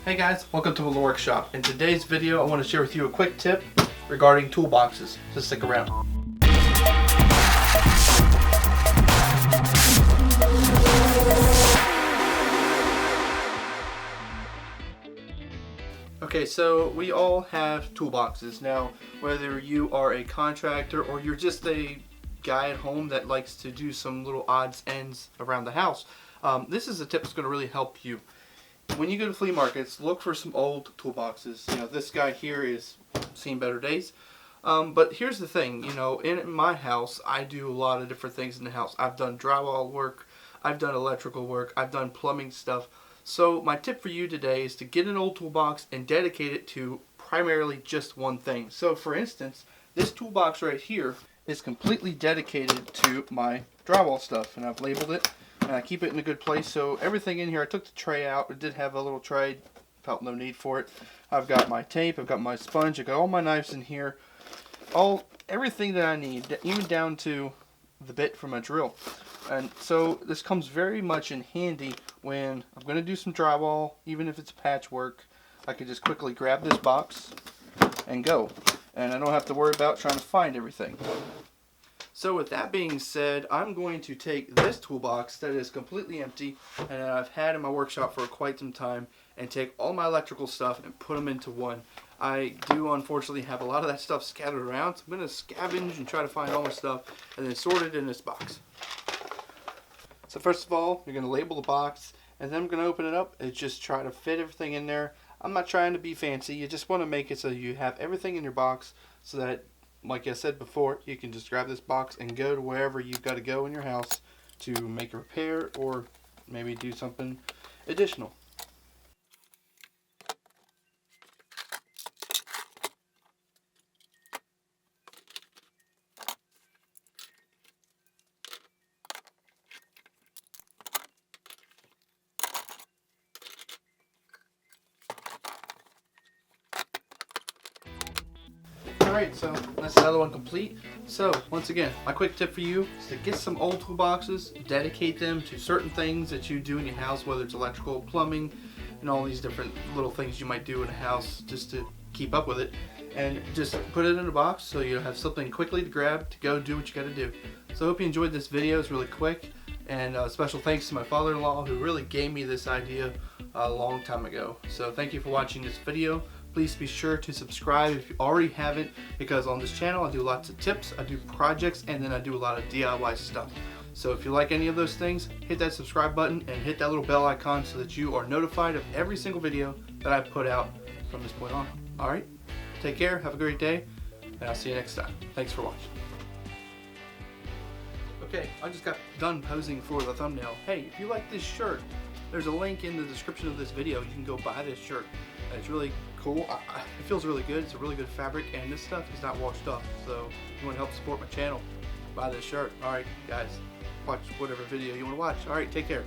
Hey guys, welcome to the workshop. In today's video, I want to share with you a quick tip regarding toolboxes, so stick around. Okay, so we all have toolboxes. Now, whether you are a contractor or you're just a guy at home that likes to do some little odds ends around the house, this is a tip that's going to really help you. When you go to flea markets, look for some old toolboxes. You know, this guy here is seen better days. But here's the thing, you know, in my house, I do a lot of different things in the house. I've done drywall work, I've done electrical work, I've done plumbing stuff. So my tip for you today is to get an old toolbox and dedicate it to primarily just one thing. So for instance, this toolbox right here is completely dedicated to my drywall stuff, and I've labeled it. And I keep it in a good place. So everything in here, I took the tray out. It did have a little tray. Felt no need for it. I've got my tape. I've got my sponge. I've got all my knives in here. Everything that I need, even down to the bit for my drill. And so this comes very much in handy when I'm going to do some drywall, even if it's patchwork. I can just quickly grab this box and go. And I don't have to worry about trying to find everything. So with that being said, I'm going to take this toolbox that is completely empty and that I've had in my workshop for quite some time and take all my electrical stuff and put them into one. I do unfortunately have a lot of that stuff scattered around, so I'm going to scavenge and try to find all my stuff and then sort it in this box. So first of all, you're going to label the box, and then I'm going to open it up and just try to fit everything in there. I'm not trying to be fancy, you just want to make it so you have everything in your box so that, like I said before, you can just grab this box and go to wherever you've got to go in your house to make a repair or maybe do something additional. Alright, so that's another one complete. So, once again, my quick tip for you is to get some old toolboxes, dedicate them to certain things that you do in your house, whether it's electrical, plumbing, and all these different little things you might do in a house just to keep up with it. And just put it in a box so you have something quickly to grab to go do what you got to do. So I hope you enjoyed this video. It's really quick. And special thanks to my father-in-law who really gave me this idea a long time ago. So thank you for watching this video. Please be sure to subscribe if you already haven't, because on this channel I do lots of tips, I do projects, and then I do a lot of DIY stuff. So if you like any of those things, hit that subscribe button and hit that little bell icon so that you are notified of every single video that I put out from this point on. Alright, take care, have a great day, and I'll see you next time. Thanks for watching. Okay, I just got done posing for the thumbnail. Hey, if you like this shirt, there's a link in the description of this video. You can go buy this shirt. It's really cool. It feels really good. It's a really good fabric, and this stuff is not washed up. So if you want to help support my channel, buy this shirt. Alright guys, watch whatever video you want to watch. Alright, take care.